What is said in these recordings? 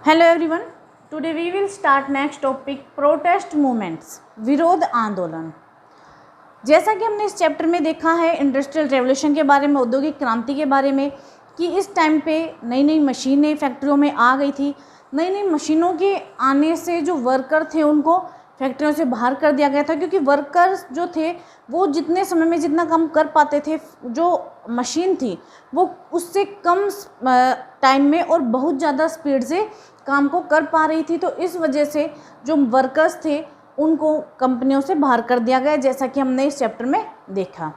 Hello everyone, today we will start next topic protest movements, विरोध आंदोलन। जैसा कि हमने इस चैप्टर में देखा है इंडस्ट्रियल रेवोल्यूशन के बारे में, औद्योगिक क्रांति के बारे में, कि इस टाइम पे नई नई मशीनें फैक्ट्रियों में आ गई थी। नई नई मशीनों के आने से जो वर्कर थे उनको फैक्ट्रियों से बाहर कर दिया गया था, क्योंकि वर्कर्स जो थे वो जितने समय में जितना काम कर पाते थे, जो मशीन थी वो उससे कम टाइम में और बहुत ज़्यादा स्पीड से काम को कर पा रही थी। तो इस वजह से जो वर्कर्स थे उनको कंपनियों से बाहर कर दिया गया, जैसा कि हमने इस चैप्टर में देखा।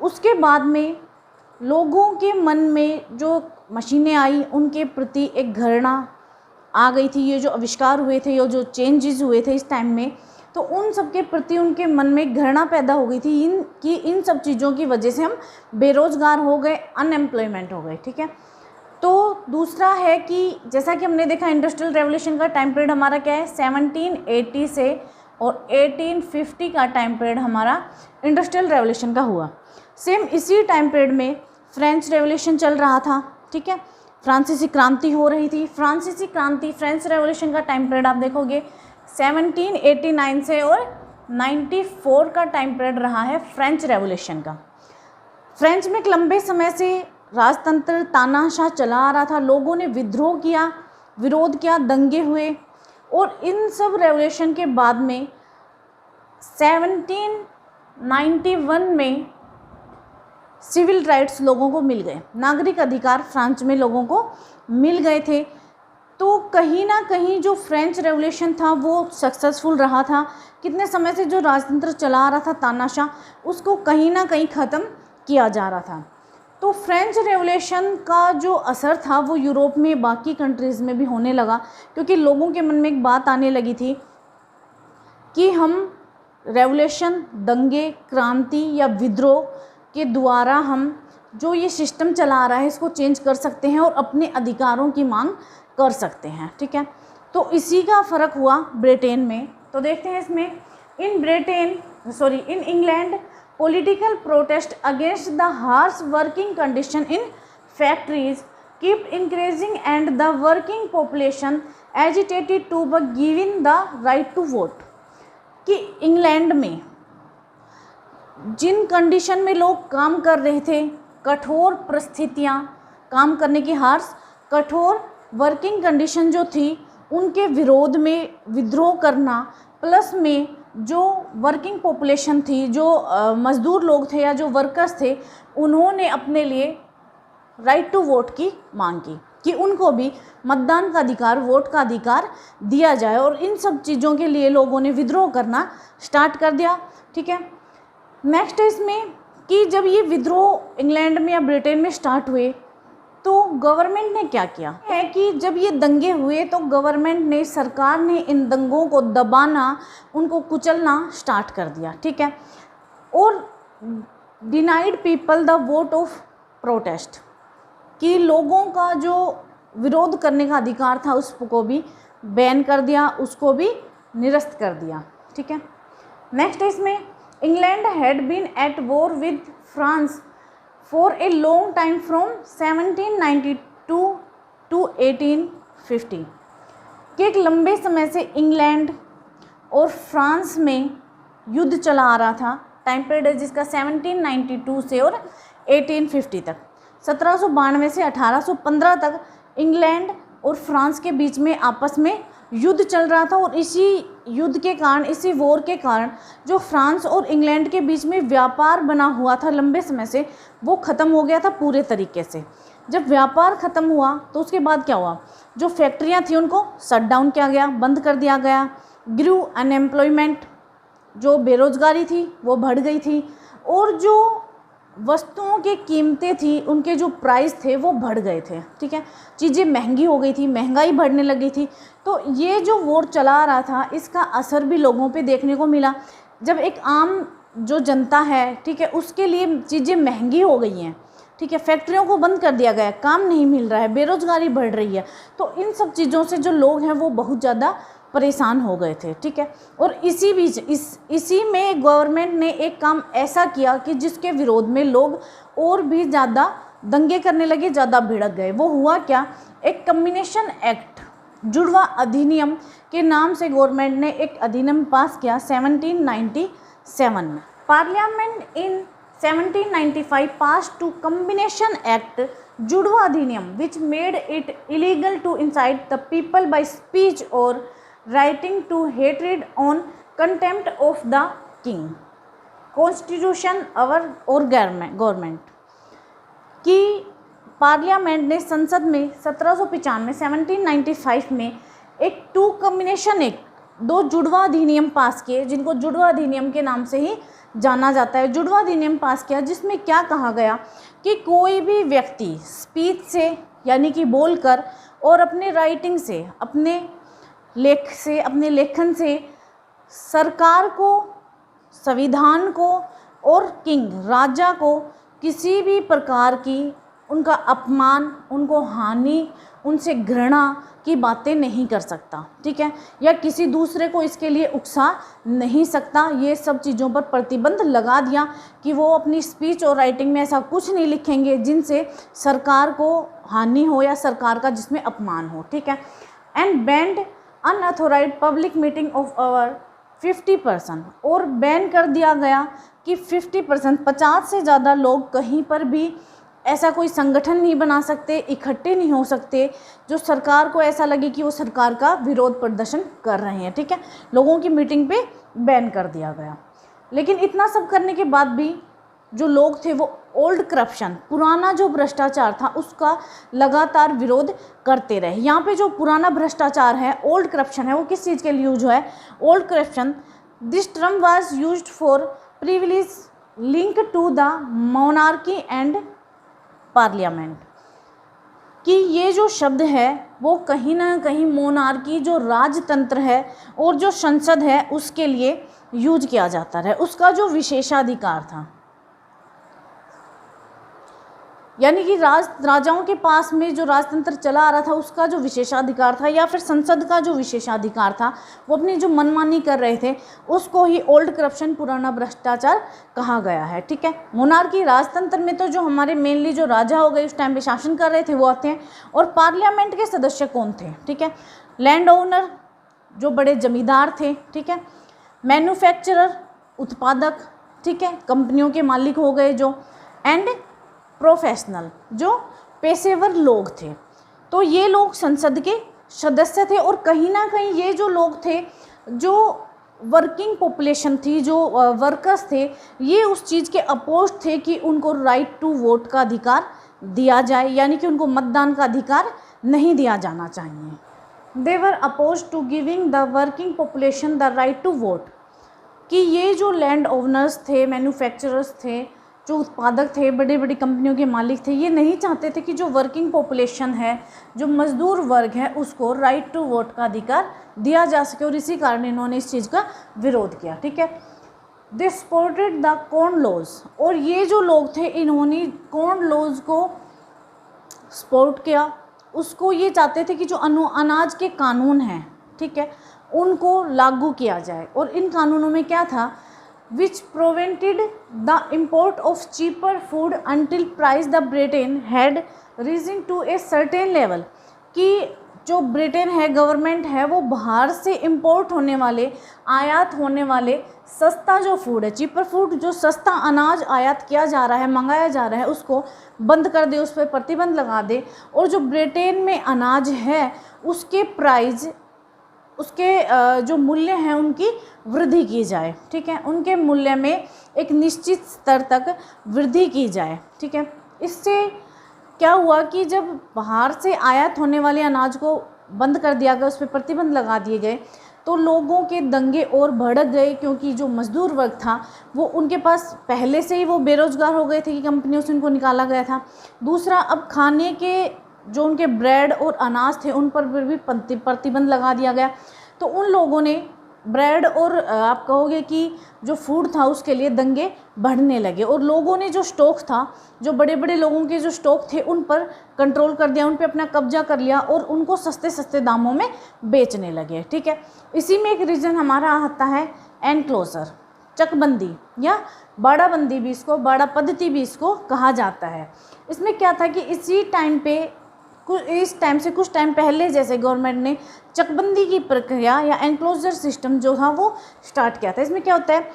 उसके बाद में लोगों के मन में जो मशीनें आई उनके प्रति एक घृणा आ गई थी। ये जो आविष्कार हुए थे, ये जो चेंजेस हुए थे इस टाइम में, तो उन सब के प्रति उनके मन में घृणा पैदा हो गई थी इन सब चीज़ों की वजह से हम बेरोज़गार हो गए, अनएम्प्लॉयमेंट हो गए। ठीक है, तो दूसरा है कि जैसा कि हमने देखा इंडस्ट्रियल रेवोल्यूशन का टाइम पीरियड हमारा क्या है, 1780 से और 1850 का टाइम पीरियड हमारा इंडस्ट्रियल रेवोल्यूशन का हुआ। सेम इसी टाइम पीरियड में फ्रेंच रेवोल्यूशन चल रहा था। ठीक है, फ्रांसीसी क्रांति हो रही थी। फ्रांसीसी क्रांति, फ्रेंच रेवोल्यूशन का टाइम पीरियड आप देखोगे 1789 से और 94 का टाइम पीरियड रहा है फ्रेंच रेवोल्यूशन का। फ्रेंच में एक लंबे समय से राजतंत्र तानाशाह चला आ रहा था। लोगों ने विद्रोह किया, विरोध किया, दंगे हुए, और इन सब रेवोल्यूशन के बाद में 1791 में सिविल राइट्स लोगों को मिल गए, नागरिक अधिकार फ्रांस में लोगों को मिल गए थे। तो कहीं ना कहीं जो फ्रेंच रेवोल्यूशन था वो सक्सेसफुल रहा था। कितने समय से जो राजतंत्र चला आ रहा था तानाशाह, उसको कहीं ना कहीं ख़त्म किया जा रहा था। तो फ्रेंच रेवोल्यूशन का जो असर था वो यूरोप में बाकी कंट्रीज़ में भी होने लगा, क्योंकि लोगों के मन में एक बात आने लगी थी कि हम रेवोल्यूशन, दंगे, क्रांति या विद्रोह के द्वारा हम जो ये सिस्टम चला रहा है इसको चेंज कर सकते हैं और अपने अधिकारों की मांग कर सकते हैं। ठीक है, तो इसी का फ़र्क हुआ ब्रिटेन में। तो देखते हैं इसमें, in England political protest against the harsh working condition in factories kept increasing and the working population agitated to be given the right to vote। कि इंग्लैंड में जिन कंडीशन में लोग काम कर रहे थे, कठोर परिस्थितियाँ, काम करने की हार्श, कठोर वर्किंग कंडीशन जो थी, उनके विरोध में विद्रोह करना, प्लस में जो वर्किंग पॉपुलेशन थी, जो मज़दूर लोग थे या जो वर्कर्स थे, उन्होंने अपने लिए राइट टू वोट की मांग की कि उनको भी मतदान का अधिकार, वोट का अधिकार दिया जाए। और इन सब चीज़ों के लिए लोगों ने विद्रोह करना स्टार्ट कर दिया। ठीक है, नेक्स्ट है इसमें कि जब ये विद्रोह इंग्लैंड में या ब्रिटेन में स्टार्ट हुए तो गवर्नमेंट ने क्या किया है कि जब ये दंगे हुए तो गवर्नमेंट ने, सरकार ने इन दंगों को दबाना, उनको कुचलना स्टार्ट कर दिया। ठीक है, और denied people the vote of protest, कि लोगों का जो विरोध करने का अधिकार था उसको भी बैन कर दिया, उसको भी निरस्त कर दिया। ठीक है, नेक्स्ट है इसमें, England had been at war with France for a long time from 1792 to 1850, कि एक लंबे समय से इंग्लैंड और फ्रांस में युद्ध चला आ रहा था। टाइम पीरियड है जिसका 1792 से और 1850 तक, 1792 से 1815 तक इंग्लैंड और फ्रांस के बीच में आपस में युद्ध चल रहा था। और इसी युद्ध के कारण, इसी वॉर के कारण जो फ्रांस और इंग्लैंड के बीच में व्यापार बना हुआ था लंबे समय से, वो ख़त्म हो गया था पूरे तरीके से। जब व्यापार ख़त्म हुआ तो उसके बाद क्या हुआ, जो फैक्ट्रियां थी उनको शट डाउन किया गया, बंद कर दिया गया। ग्रू अनएम्प्लॉयमेंट, जो बेरोज़गारी थी वो बढ़ गई थी, और जो वस्तुओं की कीमतें थी, उनके जो प्राइस थे वो बढ़ गए थे। ठीक है, चीज़ें महंगी हो गई थी, महंगाई बढ़ने लगी थी। तो ये जो वॉर चला रहा था इसका असर भी लोगों पे देखने को मिला। जब एक आम जो जनता है, ठीक है, उसके लिए चीज़ें महंगी हो गई हैं, ठीक है, फैक्ट्रियों को बंद कर दिया गया है, काम नहीं मिल रहा है, बेरोज़गारी बढ़ रही है, तो इन सब चीज़ों से जो लोग हैं वो बहुत ज़्यादा परेशान हो गए थे। ठीक है, और इसी बीच इसी में गवर्नमेंट ने एक काम ऐसा किया कि जिसके विरोध में लोग और भी ज़्यादा दंगे करने लगे, ज़्यादा भिड़क गए। वो हुआ क्या, एक कम्बिनेशन एक्ट जुड़वा अधिनियम के नाम से गवर्नमेंट ने एक अधिनियम पास किया 1797 में। Parliament in 1795 passed to Combination Act जुड़वा अधिनियम which made it illegal to incite the people by speech or writing to hatred on contempt of the king, constitution और गवर्नमेंट की पार्लियामेंट ने संसद में 1795 में एक टू कम्बिनेशन एक्ट, दो जुड़वा अधिनियम पास किए जिनको जुड़वा अधिनियम के नाम से ही जाना जाता है। जुड़वा अधिनियम पास किया जिसमें क्या कहा गया कि कोई भी व्यक्ति स्पीच से यानी कि बोलकर और अपने राइटिंग से, अपने लेखन से सरकार को, संविधान को और किंग राजा को किसी भी प्रकार की उनका अपमान, उनको हानि, उनसे घृणा की बातें नहीं कर सकता, ठीक है, या किसी दूसरे को इसके लिए उकसा नहीं सकता। ये सब चीज़ों पर प्रतिबंध लगा दिया कि वो अपनी स्पीच और राइटिंग में ऐसा कुछ नहीं लिखेंगे जिनसे सरकार को हानि हो या सरकार का जिसमें अपमान हो, ठीक है। And band unauthorised public meeting of over 50%, और बैन कर दिया गया कि 50%, 50 से ज़्यादा लोग कहीं पर भी ऐसा कोई संगठन नहीं बना सकते, इकट्ठे नहीं हो सकते जो सरकार को ऐसा लगे कि वो सरकार का विरोध प्रदर्शन कर रहे हैं, ठीक है। लोगों की मीटिंग पे बैन कर दिया गया। लेकिन इतना सब करने के बाद भी जो लोग थे वो ओल्ड करप्शन, पुराना जो भ्रष्टाचार था उसका लगातार विरोध करते रहे। यहाँ पे जो पुराना भ्रष्टाचार है, ओल्ड करप्शन है, वो किस चीज़ के लिए यूज है? Old corruption, this term was used for privilege link to the monarchy and parliament, कि ये जो शब्द है वो कहीं ना कहीं मोनार्की जो राजतंत्र है और जो संसद है उसके लिए यूज किया जाता है। उसका जो विशेषाधिकार था, यानी कि राजाओं के पास में जो राजतंत्र चला आ रहा था उसका जो विशेषाधिकार था, या फिर संसद का जो विशेषाधिकार था, वो अपनी जो मनमानी कर रहे थे उसको ही ओल्ड करप्शन, पुराना भ्रष्टाचार कहा गया है, ठीक है। मोनार्की, राजतंत्र में तो जो हमारे मेनली जो राजा हो गए उस टाइम पे शासन कर रहे थे वो आते हैं, और पार्लियामेंट के सदस्य कौन थे, ठीक है। लैंड ओनर, जो बड़े जमींदार थे, ठीक है। मैन्युफैक्चरर, उत्पादक, ठीक है, कंपनियों के मालिक हो गए जो, एंड प्रोफेशनल, जो पेशेवर लोग थे। तो ये लोग संसद के सदस्य थे, और कहीं ना कहीं ये जो लोग थे, जो वर्किंग पॉपुलेशन थी, जो वर्कर्स थे, ये उस चीज़ के अपोज थे कि उनको राइट टू वोट का अधिकार दिया जाए, यानी कि उनको मतदान का अधिकार नहीं दिया जाना चाहिए। They were oppose to giving the working population the right to vote, कि ये जो लैंड ओनर्स थे, मैन्युफैक्चरर्स थे, जो उत्पादक थे, बड़ी बड़ी कंपनियों के मालिक थे, ये नहीं चाहते थे कि जो वर्किंग पॉपुलेशन है, जो मजदूर वर्ग है, उसको राइट टू वोट का अधिकार दिया जा सके, और इसी कारण इन्होंने इस चीज़ का विरोध किया, ठीक है। They supported the corn laws, और ये जो लोग थे इन्होंने कॉर्न लॉज को सपोर्ट किया। उसको ये चाहते थे कि जो अनाज के कानून हैं, ठीक है, उनको लागू किया जाए। और इन कानूनों में क्या था? which prevented the import of cheaper food until price the Britain had risen to a certain level, कि जो ब्रिटेन है, गवर्नमेंट है, वो बाहर से इंपोर्ट होने वाले, आयात होने वाले सस्ता जो फूड है, चीपर फूड, जो सस्ता अनाज आयात किया जा रहा है, मंगाया जा रहा है, उसको बंद कर दे, उस पर प्रतिबंध लगा दे, और जो ब्रिटेन में अनाज है उसके प्राइस, उसके जो मूल्य हैं उनकी वृद्धि की जाए, ठीक है, उनके मूल्य में एक निश्चित स्तर तक वृद्धि की जाए, ठीक है। इससे क्या हुआ कि जब बाहर से आयात होने वाले अनाज को बंद कर दिया गया, उस पर प्रतिबंध लगा दिए गए, तो लोगों के दंगे और भड़क गए, क्योंकि जो मजदूर वर्ग था वो उनके पास पहले से ही वो बेरोज़गार हो गए थे कि कंपनियों से उनको निकाला गया था। दूसरा, अब खाने के जो उनके ब्रेड और अनाज थे उन पर भी प्रतिबंध लगा दिया गया। तो उन लोगों ने ब्रेड और आप कहोगे कि जो फूड था उसके लिए दंगे बढ़ने लगे, और लोगों ने जो स्टॉक था, जो बड़े बड़े लोगों के जो स्टॉक थे उन पर कंट्रोल कर दिया, उन पर अपना कब्जा कर लिया और उनको सस्ते सस्ते दामों में बेचने लगे, ठीक है। इसी में एक रीज़न हमारा आता है एनक्लोजर, चकबंदी या बाड़ाबंदी भी, इसको बाड़ा पद्धति भी इसको कहा जाता है। इसमें क्या था कि इसी टाइम पे इस टाइम से कुछ टाइम पहले जैसे गवर्नमेंट ने चकबंदी की प्रक्रिया या एनक्लोजर सिस्टम जो था वो स्टार्ट किया था। इसमें क्या होता है,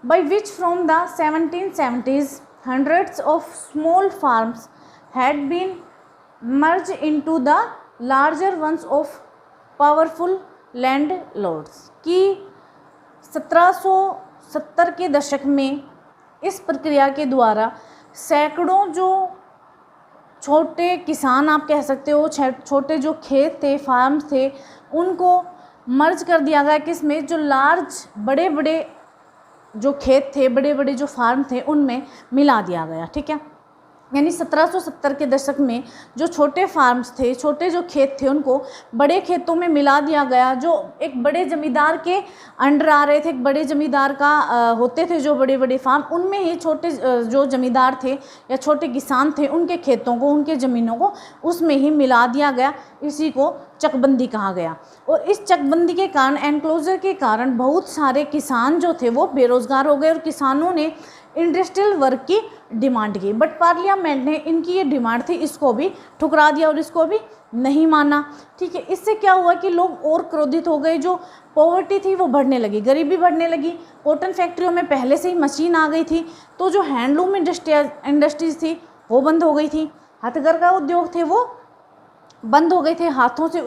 by which from the 1770s hundreds of small farms had been merged into the larger ones of powerful landlords। कि 1770 के दशक में इस प्रक्रिया के द्वारा सैकड़ों जो छोटे किसान आप कह सकते हो, छोटे जो खेत थे, फार्म थे, उनको मर्ज कर दिया गया किसमें, जो लार्ज बड़े बड़े जो खेत थे, बड़े बड़े जो फार्म थे, उनमें मिला दिया गया। ठीक है, यानी 1770 के दशक में जो छोटे फार्म्स थे, छोटे जो खेत थे, उनको बड़े खेतों में मिला दिया गया, जो एक बड़े ज़मींदार के अंडर आ रहे थे। एक बड़े ज़मींदार का होते थे जो बड़े बड़े फार्म, उनमें ही छोटे जो ज़मींदार थे या छोटे किसान थे, उनके खेतों को, उनके ज़मीनों को उसमें ही मिला दिया गया। इसी को चकबंदी कहा गया। और इस चकबंदी के कारण, एनक्लोजर के कारण बहुत सारे किसान जो थे वो बेरोज़गार हो गए और किसानों ने इंडस्ट्रियल वर्क की डिमांड की। बट पार्लियामेंट ने इनकी ये डिमांड थी, इसको भी ठुकरा दिया और इसको भी नहीं माना। ठीक है, इससे क्या हुआ कि लोग और क्रोधित हो गए। जो पॉवर्टी थी वो बढ़ने लगी, गरीबी बढ़ने लगी। कॉटन फैक्ट्रियों में पहले से ही मशीन आ गई थी, तो जो हैंडलूम इंडस्ट्रीज थी वो बंद हो गई थी। हथकरघा उद्योग थे वो बंद हो गए थे, हाथों से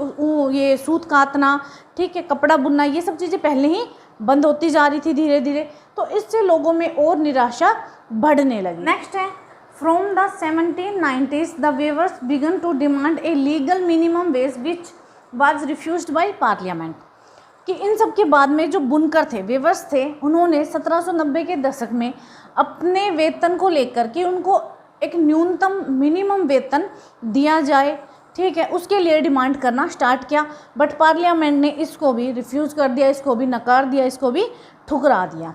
ये सूत काटना, ठीक है, कपड़ा बुनना, ये सब चीज़ें पहले ही बंद होती जा रही थी धीरे धीरे। तो इससे लोगों में और निराशा बढ़ने लगी। नेक्स्ट है, from the 1790s the weavers began to demand a legal minimum wage which was refused by parliament. कि इन सब के बाद में जो बुनकर थे, वीवर्स थे, उन्होंने 1790 के दशक में अपने वेतन को लेकर कि उनको एक न्यूनतम मिनिमम वेतन दिया जाए, ठीक है, उसके लिए डिमांड करना स्टार्ट किया। बट पार्लियामेंट ने इसको भी रिफ्यूज़ कर दिया, इसको भी नकार दिया, इसको भी ठुकरा दिया।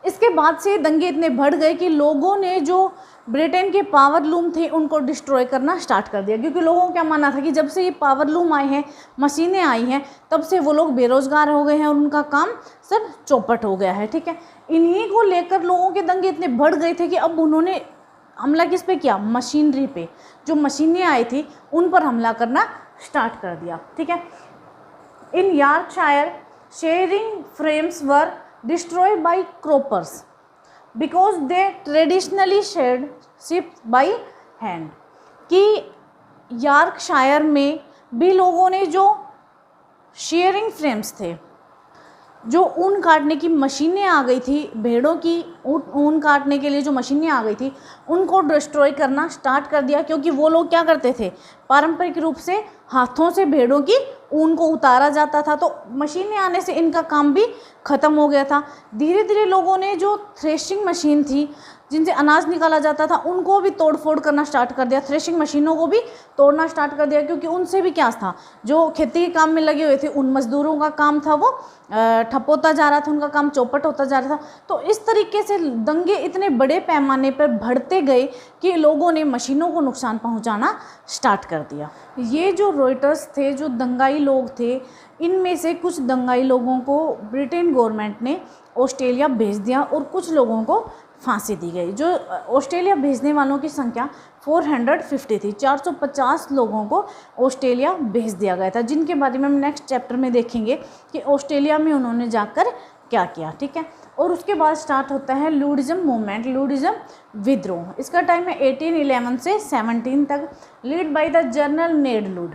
इसके बाद से दंगे इतने बढ़ गए कि लोगों ने जो ब्रिटेन के पावर लूम थे उनको डिस्ट्रॉय करना स्टार्ट कर दिया। क्योंकि लोगों को क्या मानना था कि जब से ये पावर लूम आए हैं, मशीनें आई हैं, तब से वो लोग बेरोज़गार हो गए हैं और उनका काम सब चौपट हो गया है। ठीक है, इन्हीं को लेकर लोगों के दंगे इतने बढ़ गए थे कि अब उन्होंने हमला किस पे किया, मशीनरी पे, जो मशीनें आई थी उन पर हमला करना स्टार्ट कर दिया। ठीक है, in Yorkshire shearing frames were destroyed by croppers because they traditionally sheared sheep by hand. कि यॉर्कशायर में भी लोगों ने जो शेयरिंग फ्रेम्स थे, जो ऊन काटने की मशीनें आ गई थी, भेड़ों की ऊन काटने के लिए जो मशीनें आ गई थी, उनको डिस्ट्रॉय करना स्टार्ट कर दिया। क्योंकि वो लोग क्या करते थे, पारंपरिक रूप से हाथों से भेड़ों की ऊन को उतारा जाता था, तो मशीनें आने से इनका काम भी ख़त्म हो गया था। धीरे धीरे लोगों ने जो थ्रेशिंग मशीन थी, जिनसे अनाज निकाला जाता था, उनको भी तोड़ फोड़ करना स्टार्ट कर दिया। थ्रेशिंग मशीनों को भी तोड़ना स्टार्ट कर दिया, क्योंकि उनसे भी क्या था, जो खेती के काम में लगे हुए थे उन मज़दूरों का काम था वो ठप होता जा रहा था, उनका काम चौपट होता जा रहा था। तो इस तरीके से दंगे इतने बड़े पैमाने पर बढ़ते गए कि लोगों ने मशीनों को नुकसान पहुंचाना स्टार्ट कर दिया। ये जो रॉयटर्स थे, जो दंगाई लोग थे, इनमें से कुछ दंगाई लोगों को ब्रिटेन गवर्नमेंट ने ऑस्ट्रेलिया भेज दिया और कुछ लोगों को फांसी दी गई। जो ऑस्ट्रेलिया भेजने वालों की संख्या 450 थी, 450 लोगों को ऑस्ट्रेलिया भेज दिया गया था, जिनके बारे में हम नेक्स्ट चैप्टर में देखेंगे कि ऑस्ट्रेलिया में उन्होंने जाकर क्या किया। ठीक है, और उसके बाद स्टार्ट होता है लुडिज्म मूवमेंट, लुडिज्म विद्रोह। इसका टाइम है 1811 से 17 तक, लीड बाय द जनरल नेड लुड।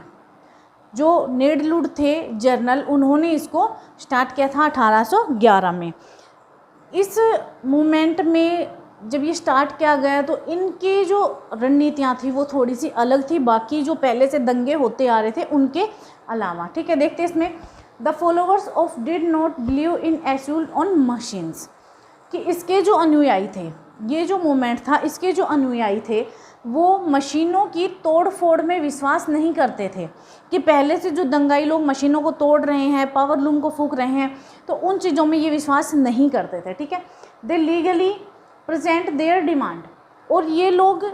जो नेड लुड थे जर्नल, उन्होंने इसको स्टार्ट किया था 1811 में। इस मूवमेंट में जब ये स्टार्ट किया गया तो इनकी जो रणनीतियाँ थी वो थोड़ी सी अलग थी बाकी जो पहले से दंगे होते आ रहे थे उनके अलावा। ठीक है, देखते हैं इसमें, the followers of did not believe in assault on machines. कि इसके जो अनुयायी थे, ये जो मूवमेंट था, इसके जो अनुयायी थे वो मशीनों की तोड़ फोड़ में विश्वास नहीं करते थे। कि पहले से जो दंगाई लोग मशीनों को तोड़ रहे हैं, पावर लूम को फूंक रहे हैं, तो उन चीज़ों में ये विश्वास नहीं करते थे। ठीक है, दे लीगली प्रेजेंट देयर डिमांड। और ये लोग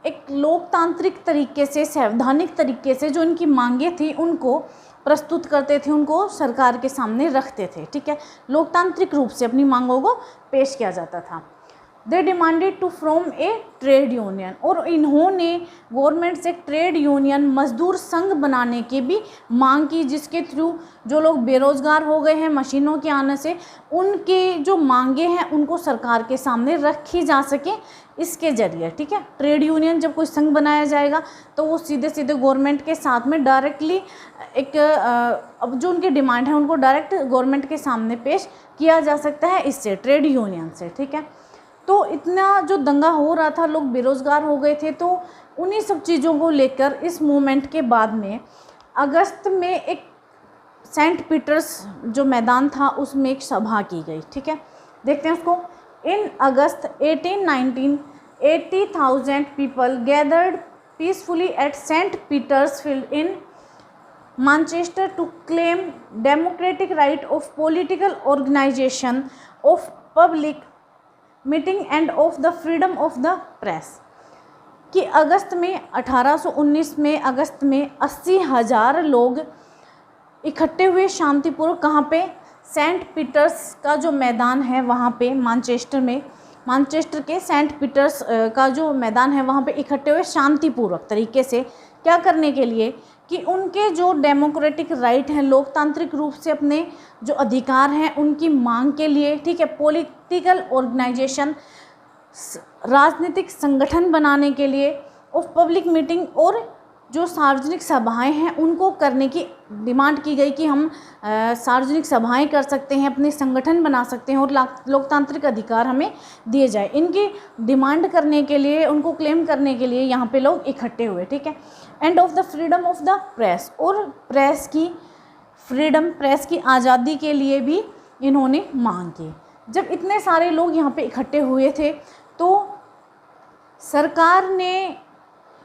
एक लोकतांत्रिक तरीके से, संवैधानिक तरीके से जो इनकी मांगें थी उनको प्रस्तुत करते थे, उनको सरकार के सामने रखते थे। ठीक है, लोकतांत्रिक रूप से अपनी मांगों को पेश किया जाता था। They demanded to from a trade union, और इन्होंने गवर्नमेंट से ट्रेड यूनियन मजदूर संघ बनाने की भी मांग की, जिसके थ्रू जो लोग बेरोज़गार हो गए हैं मशीनों के आने से, उनके जो मांगे हैं उनको सरकार के सामने रखी जा सके इसके ज़रिए। ठीक है, ट्रेड यूनियन जब कोई संघ बनाया जाएगा तो वो सीधे सीधे गवर्नमेंट के साथ में डायरेक्टली एक अब जो उनकी डिमांड है उनको डायरेक्ट गवर्नमेंट के सामने पेश किया जा सकता है इससे, ट्रेड यूनियन से। ठीक है, तो इतना जो दंगा हो रहा था, लोग बेरोज़गार हो गए थे, तो उन्हीं सब चीज़ों को लेकर इस मूवमेंट के बाद में अगस्त में एक सेंट पीटर्स जो मैदान था उसमें एक सभा की गई। ठीक है, देखते हैं उसको। In August 1819 80,000 people gathered peacefully at saint Peter's field in Manchester to claim democratic right of political organization, of public meeting and of the freedom of the press। कि अगस्त में 1819 में अगस्त में 80,000 लोग इकट्ठे हुए शांतिपूर्वक, कहाँ पे, सेंट पीटर्स का जो मैदान है वहाँ पे मैनचेस्टर में, मैनचेस्टर के सेंट पीटर्स का जो मैदान है वहाँ पे इकट्ठे हुए शांतिपूर्वक तरीके से, क्या करने के लिए कि उनके जो डेमोक्रेटिक राइट हैं, लोकतांत्रिक रूप से अपने जो अधिकार हैं उनकी मांग के लिए। ठीक है, पॉलिटिकल ऑर्गेनाइजेशन, राजनीतिक संगठन बनाने के लिए, ऑफ पब्लिक मीटिंग, और जो सार्वजनिक सभाएं हैं उनको करने की डिमांड की गई कि हम सार्वजनिक सभाएं कर सकते हैं, अपने संगठन बना सकते हैं और लोकतांत्रिक अधिकार हमें दिए जाए। इनकी डिमांड करने के लिए, उनको क्लेम करने के लिए यहाँ पे लोग इकट्ठे हुए। ठीक है, end of the freedom of the press, और प्रेस की फ्रीडम, प्रेस की आज़ादी के लिए भी इन्होंने मांग की। जब इतने सारे लोग यहाँ पे इकट्ठे हुए थे तो सरकार ने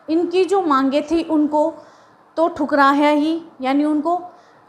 इनकी जो मांगे थी उनको तो ठुकराया ही, यानी उनको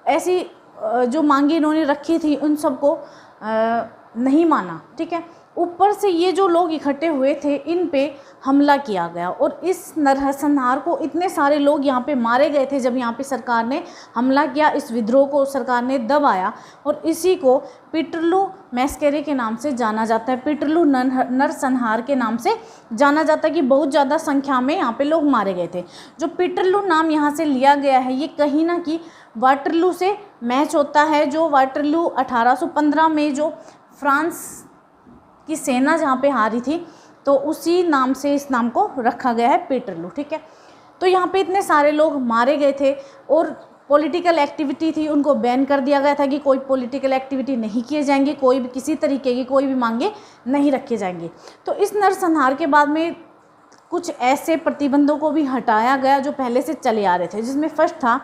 ऐसी जो मांगे इन्होंने रखी थी उन सबको नहीं माना। ठीक है, ऊपर से ये जो लोग इकट्ठे हुए थे इन पे हमला किया गया, और इस नरसंहार को इतने सारे लोग यहाँ पे मारे गए थे जब यहाँ पे सरकार ने हमला किया, इस विद्रोह को सरकार ने दबाया, और इसी को पीटरलू मैस्करे के नाम से जाना जाता है, पीटरलू नरसंहार के नाम से जाना जाता है कि बहुत ज़्यादा संख्या में यहाँ पे लोग मारे गए थे। जो पीटरलू नाम यहाँ से लिया गया है ये कहीं ना कि वाटरलू से मैच होता है, जो वाटरलू 1815 में जो फ्रांस की सेना जहाँ पे हारी थी तो उसी नाम से इस नाम को रखा गया है, पीटरलू। ठीक है, तो यहाँ पे इतने सारे लोग मारे गए थे और पॉलिटिकल एक्टिविटी थी उनको बैन कर दिया गया था कि कोई पॉलिटिकल एक्टिविटी नहीं किए जाएंगे, कोई भी किसी तरीके की कोई भी मांगे नहीं रखे जाएंगे। तो इस नरसंहार के बाद में कुछ ऐसे प्रतिबंधों को भी हटाया गया जो पहले से चले आ रहे थे, जिसमें फर्स्ट था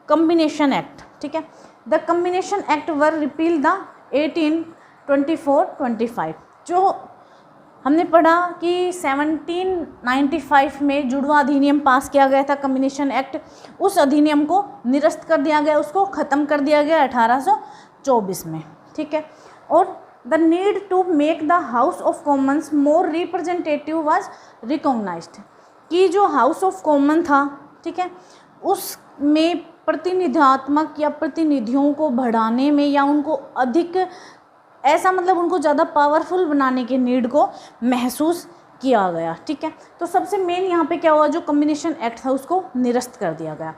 कम्बिनेशन एक्ट। ठीक है, the combination act were repeal the 1824-25, जो हमने पढ़ा कि 1795 में जुड़वा अधिनियम पास किया गया था, कम्बिनेशन एक्ट, उस अधिनियम को निरस्त कर दिया गया, उसको ख़त्म कर दिया गया 1824 में। ठीक है, और the need to make the House of Commons more representative was recognised, कि जो हाउस ऑफ कॉमन था, ठीक है, उसमें प्रतिनिधात्मक या प्रतिनिधियों को बढ़ाने में या उनको अधिक ऐसा मतलब उनको ज़्यादा पावरफुल बनाने के नीड को महसूस किया गया। ठीक है, तो सबसे मेन यहाँ पे क्या हुआ, जो कम्बिनेशन एक्ट था उसको निरस्त कर दिया गया।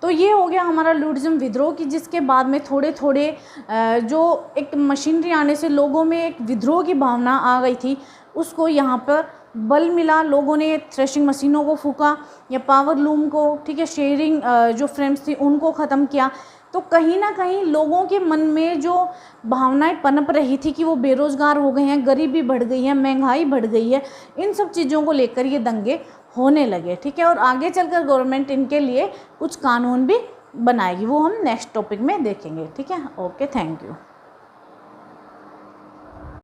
तो ये हो गया हमारा लुडिज्म विद्रोह की, जिसके बाद में थोड़े थोड़े जो एक मशीनरी आने से लोगों में एक विद्रोह की भावना आ गई थी, उसको यहाँ पर बल मिला, लोगों ने थ्रेशिंग मशीनों को फूका या पावर लूम को, ठीक है, शेयरिंग जो फ्रेम्स थी उनको ख़त्म किया। तो कहीं ना कहीं लोगों के मन में जो भावनाएं पनप रही थी कि वो बेरोज़गार हो गए हैं, गरीबी बढ़ गई है, महंगाई बढ़ गई है, इन सब चीज़ों को लेकर ये दंगे होने लगे। ठीक है, और आगे चलकर गवर्नमेंट इनके लिए कुछ कानून भी बनाएगी, वो हम नेक्स्ट टॉपिक में देखेंगे। ठीक है, ओके, थैंक यू।